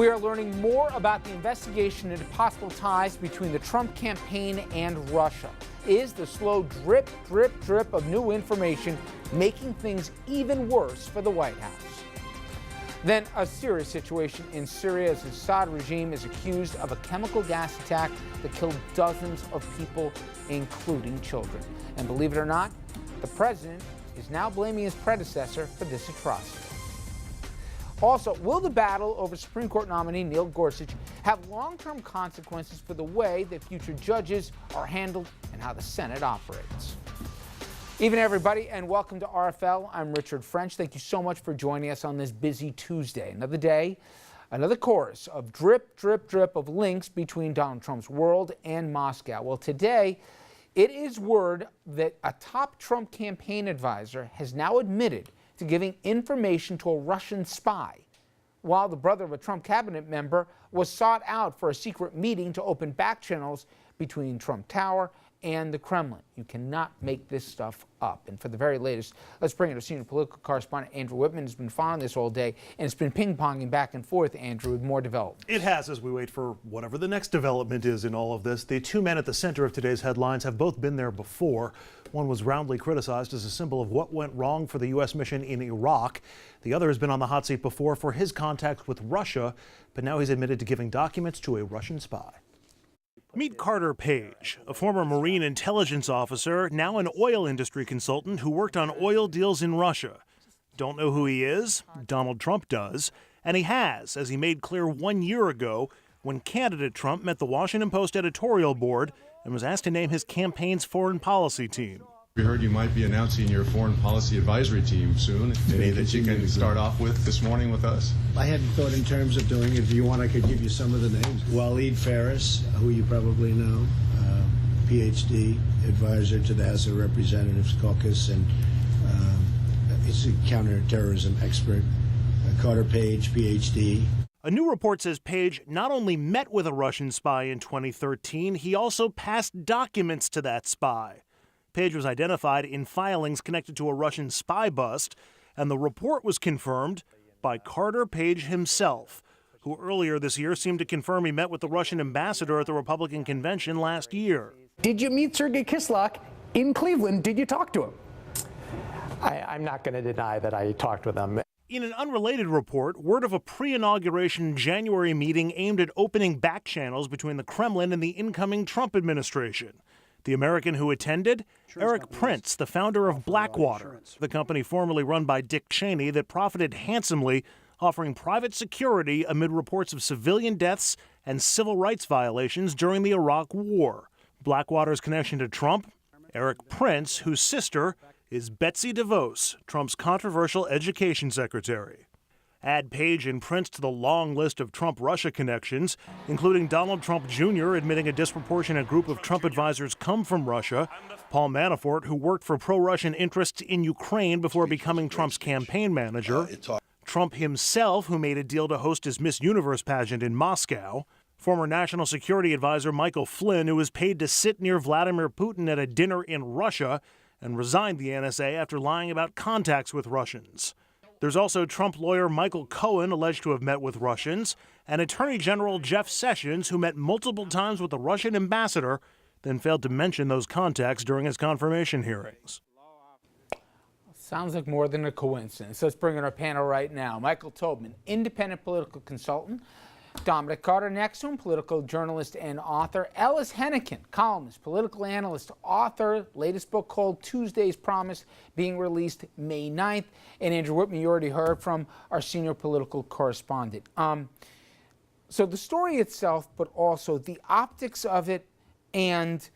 We are learning more about the investigation into possible ties between the Trump campaign and Russia. Is the slow drip, drip, drip of new information making things even worse for the White House? Then a serious situation in Syria as the Assad regime is accused of a chemical gas attack that killed dozens of people, including children. And believe it or not, the president is now blaming his predecessor for this atrocity. Also, will the battle over Supreme Court nominee Neil Gorsuch have long-term consequences for the way that future judges are handled and how the Senate operates? Evening, everybody, and welcome to RFL. I'm Richard French. Thank you so much for joining us on this busy Tuesday. Another day, another chorus of drip, drip, drip of links between Donald Trump's world and Moscow. Well, today, it is word that a top Trump campaign advisor has now admitted to giving information to a Russian spy, while the brother of a Trump cabinet member was sought out for a secret meeting to open back channels between Trump Tower and the Kremlin. You cannot make this stuff up. And for the very latest, let's bring in our senior political correspondent, Andrew Whitman, who's been following this all day, and it's been ping-ponging back and forth, Andrew, with more development. It has, as we wait for whatever the next development is in all of this. The two men at the center of today's headlines have both been there before. One was roundly criticized as a symbol of what went wrong for the U.S. mission in Iraq. The other has been on the hot seat before for his contacts with Russia, but now he's admitted to giving documents to a Russian spy. Meet Carter Page, a former Marine intelligence officer, now an oil industry consultant who worked on oil deals in Russia. Don't know who he is? Donald Trump does. And he has, as he made clear 1 year ago when candidate Trump met the Washington Post editorial board and was asked to name his campaign's foreign policy team. We heard you might be announcing your foreign policy advisory team soon. Any that you can start off with this morning with us? I hadn't thought in terms of doing it. If you want, I could give you some of the names. Waleed Ferris, who you probably know, PhD, advisor to the House of Representatives caucus, and he's a counterterrorism expert. Carter Page, PhD. A new report says Page not only met with a Russian spy in 2013, he also passed documents to that spy. Page was identified in filings connected to a Russian spy bust, and the report was confirmed by Carter Page himself, who earlier this year seemed to confirm he met with the Russian ambassador at the Republican convention last year. Did you meet Sergei Kislyak in Cleveland? Did you talk to him? I'm not going to deny that I talked with him. In an unrelated report, word of a pre-inauguration January meeting aimed at opening back channels between the Kremlin and the incoming Trump administration. The American who attended? Eric Prince, the founder of Blackwater, the company formerly run by Dick Cheney that profited handsomely, offering private security amid reports of civilian deaths and civil rights violations during the Iraq War. Blackwater's connection to Trump? Eric Prince, whose sister is Betsy DeVos, Trump's controversial education secretary. Add Page and Prince to the long list of Trump-Russia connections, including Donald Trump Jr. admitting a disproportionate group of Trump advisors come from Russia, Paul Manafort, who worked for pro-Russian interests in Ukraine before becoming Trump's campaign manager, Trump himself, who made a deal to host his Miss Universe pageant in Moscow, former National Security Advisor Michael Flynn, who was paid to sit near Vladimir Putin at a dinner in Russia and resigned the NSA after lying about contacts with Russians. There's also Trump lawyer Michael Cohen, alleged to have met with Russians, and Attorney General Jeff Sessions, who met multiple times with the Russian ambassador, then failed to mention those contacts during his confirmation hearings. Sounds like more than a coincidence. Let's bring in our panel right now. Michael Tobman, independent political consultant. Dominic Carter next to him, political journalist and author. Ellis Hennigan, columnist, political analyst, author, latest book called Tuesday's Promise, being released May 9th. And Andrew Whitman, you already heard from our senior political correspondent. So the story itself, but also the optics of it and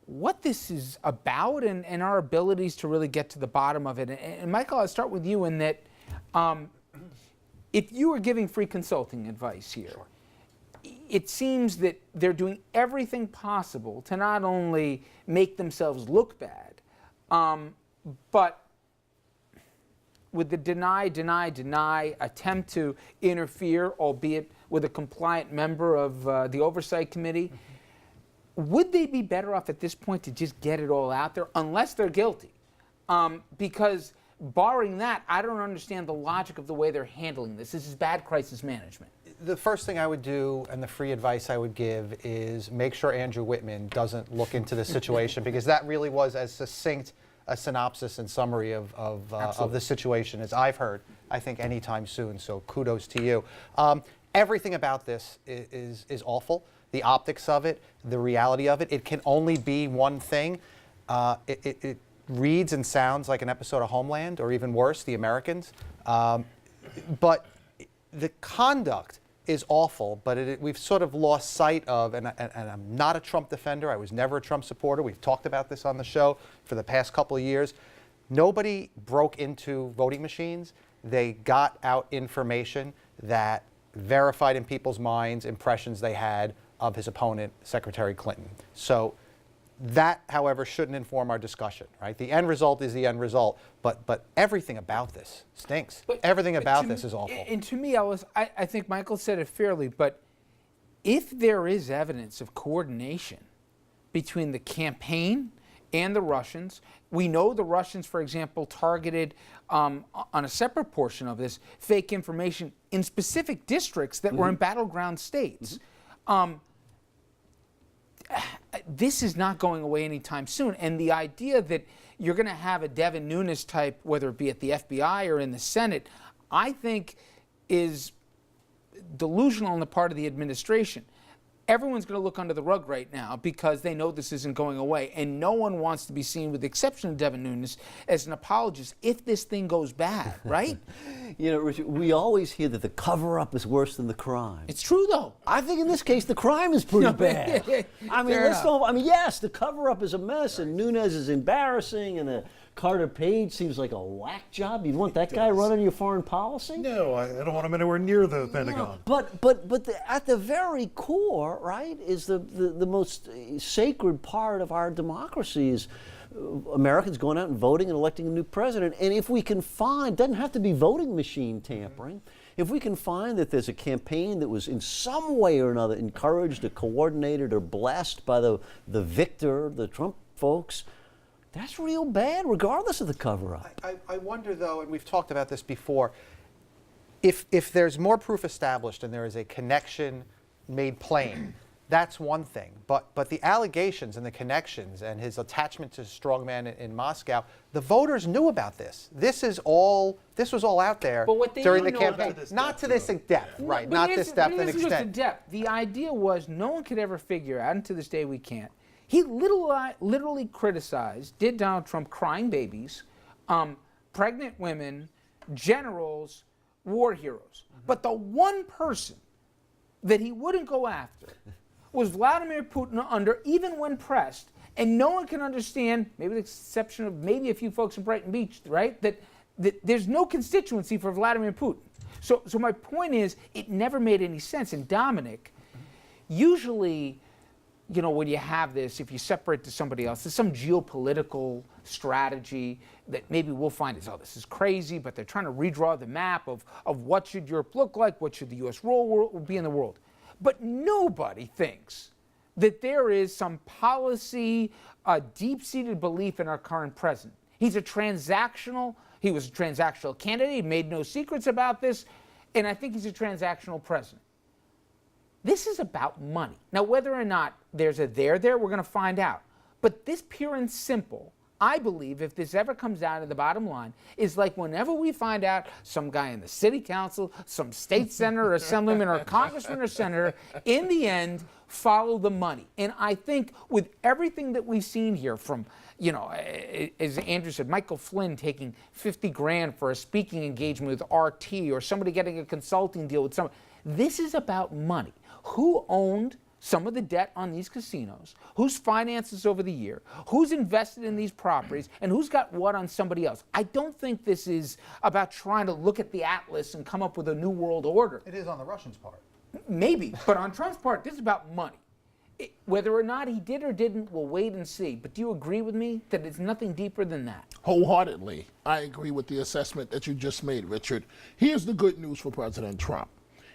what this is about and our abilities to really get to the bottom of it. And Michael, I'll start with you in that if you were giving free consulting advice here, it seems that they're doing everything possible to not only make themselves look bad, but with the deny attempt to interfere, albeit with a compliant member of the Oversight Committee, would they be better off at this point to just get it all out there, unless they're guilty? Because barring that, I don't understand the logic of the way they're handling this. This is bad crisis management. The first thing I would do, and the free advice I would give, is make sure Andrew Whitman doesn't look into the situation, because that really was as succinct a synopsis and summary of the situation as I've heard, I think, anytime soon. So kudos to you. Everything about this is awful. The optics of it, the reality of it. It can only be one thing. It reads and sounds like an episode of Homeland, or even worse, The Americans. But the conduct is awful, but we've sort of lost sight of, and I'm not a Trump defender. I was never a Trump supporter. We've talked about this on the show for the past couple of years. Nobody broke into voting machines. They got out information that verified in people's minds impressions they had of his opponent, Secretary Clinton. So that, however, shouldn't inform our discussion, right? The end result is the end result, but everything about this stinks. Everything about this is awful. And to me, Ellis, I think Michael said it fairly, but if there is evidence of coordination between the campaign and the Russians, we know the Russians, for example, targeted on a separate portion of this fake information in specific districts that were in battleground states. This is not going away anytime soon. And the idea that you're going to have a Devin Nunes type, whether it be at the FBI or in the Senate, I think is delusional on the part of the administration. Everyone's going to look under the rug right now because they know this isn't going away. And no one wants to be seen, with the exception of Devin Nunes, as an apologist if this thing goes bad, right? You know, Richard, we always hear that the cover-up is worse than the crime. It's true, though. I think in this case the crime is pretty bad. I mean, yes, the cover-up is a mess, and Nunes is embarrassing, and Carter Page seems like a whack job. You'd want that guy running your foreign policy? No, I don't want him anywhere near the Pentagon. But at the very core, right, is the most sacred part of our democracy is Americans going out and voting and electing a new president. And if we can find, doesn't have to be voting machine tampering, if we can find that there's a campaign that was in some way or another encouraged or coordinated or blessed by the victor, the Trump folks, that's real bad, regardless of the cover-up. I wonder, though, and we've talked about this before, if there's more proof established and there is a connection made plain, that's one thing. But the allegations and the connections and his attachment to strongman in Moscow, the voters knew about this. This was all out there during the campaign. Not to this depth, right? Not this depth and extent. Just the depth. The idea was no one could ever figure out, and to this day we can't. He literally criticized, did Donald Trump, crying babies, pregnant women, generals, war heroes. But the one person that he wouldn't go after was Vladimir Putin, even when pressed. And no one can understand, maybe with the exception of maybe a few folks in Brighton Beach, right, that there's no constituency for Vladimir Putin. So my point is, it never made any sense. And Dominic, usually, you know, when you have this, if you separate to somebody else, there's some geopolitical strategy that maybe we'll find is, oh, this is crazy, but they're trying to redraw the map of what should Europe look like, what should the U.S. role be in the world. But nobody thinks that there is some policy, deep-seated belief in our current president. He was a transactional candidate. He made no secrets about this, and I think he's a transactional president. This is about money. Now, whether or not there's a there, we're going to find out. But this pure and simple, I believe, if this ever comes down to the bottom line, is like whenever we find out some guy in the city council, some state senator or assemblyman or congressman or senator, in the end, follow the money. And I think with everything that we've seen here from, you know, as Andrew said, Michael Flynn taking $50,000 for a speaking engagement with RT, or somebody getting a consulting deal with someone, this is about money. Who owned some of the debt on these casinos, who's financed this over the year, who's invested in these properties, and who's got what on somebody else. I don't think this is about trying to look at the atlas and come up with a new world order. It is on the Russians' part. Maybe, but on Trump's part, this is about money. Whether or not he did or didn't, we'll wait and see. But do you agree with me that it's nothing deeper than that? Wholeheartedly. I agree with the assessment that you just made, Richard. Here's the good news for President Trump.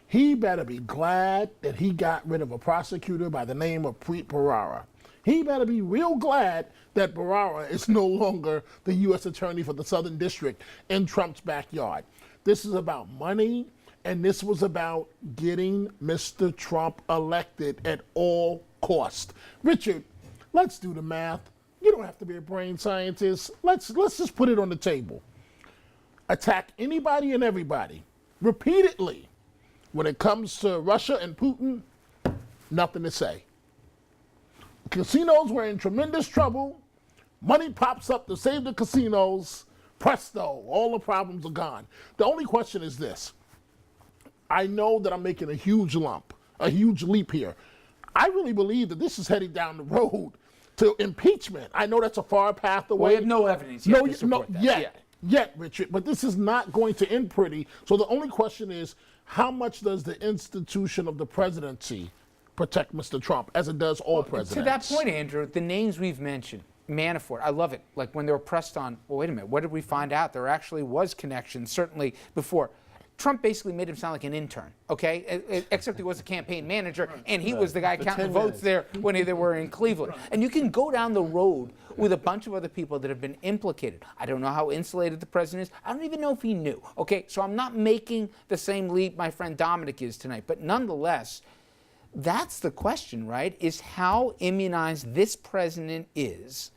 He better be glad that he got rid of a prosecutor by the name of Preet Bharara. He better be real glad that Bharara is no longer the U.S. Attorney for the Southern District in Trump's backyard. This is about money And this was about getting Mr. Trump elected at all cost. Richard, let's do the math. You don't have to be a brain scientist. Let's just put it on the table. Attack anybody and everybody repeatedly. When it comes to Russia and Putin, nothing to say. Casinos were in tremendous trouble. Money pops up to save the casinos. Presto, all the problems are gone. The only question is this. I know that I'm making a huge leap here. I really believe that this is heading down the road to impeachment. I know that's a far path away. We have no evidence yet to support that. Yet, Richard, but this is not going to end pretty. So the only question is, how much does the institution of the presidency protect Mr. Trump, as it does all presidents? To that point, Andrew, the names we've mentioned, Manafort, I love it. Like when they were pressed on, well, wait a minute, what did we find out? There actually was connection, certainly before. Trump basically made him sound like an intern, okay? Except he was a campaign manager, and he was the guy counting votes there when they were in Cleveland. And you can go down the road with a bunch of other people that have been implicated. I don't know how insulated the president is. I don't even know if he knew, okay? So I'm not making the same leap my friend Dominic is tonight. But nonetheless, that's the question, right? Is how immunized this president is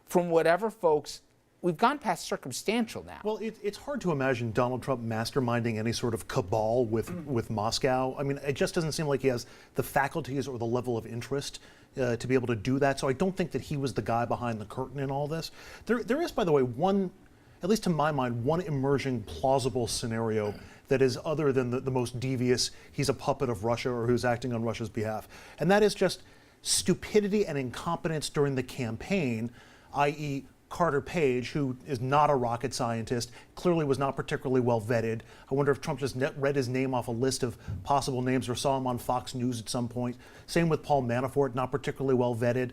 from whatever folks. We've gone past circumstantial now. Well, it's hard to imagine Donald Trump masterminding any sort of cabal with Moscow. I mean, it just doesn't seem like he has the faculties or the level of interest to be able to do that. So I don't think that he was the guy behind the curtain in all this. There is, by the way, one, at least to my mind, one emerging plausible scenario that is other than the most devious, he's a puppet of Russia or who's acting on Russia's behalf. And that is just stupidity and incompetence during the campaign, i.e., Carter Page, who is not a rocket scientist, clearly was not particularly well vetted. I wonder if Trump just read his name off a list of possible names or saw him on Fox News at some point. Same with Paul Manafort, not particularly well vetted.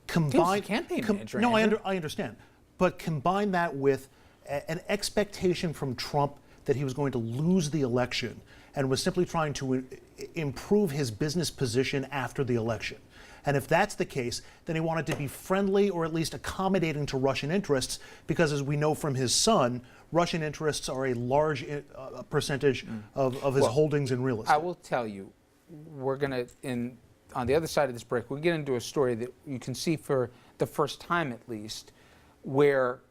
Combine campaign manager. No, I understand. But combine that with an expectation from Trump that he was going to lose the election and was simply trying to improve his business position after the election. And if that's the case, then he wanted to be friendly or at least accommodating to Russian interests, because as we know from his son, Russian interests are a large percentage of his holdings in real estate. I will tell you, we're going to, on the other side of this break, we'll get into a story that you can see for the first time at least, where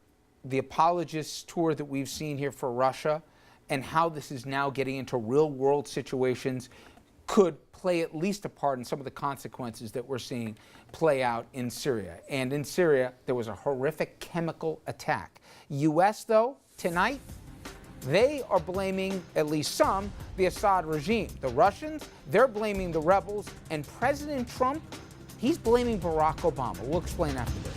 the apologists tour that we've seen here for Russia and how this is now getting into real world situations could play at least a part in some of the consequences that we're seeing play out in Syria. And in Syria, there was a horrific chemical attack. U.S., though, tonight, they are blaming, at least some, the Assad regime. The Russians, they're blaming the rebels. And President Trump, he's blaming Barack Obama. We'll explain after this.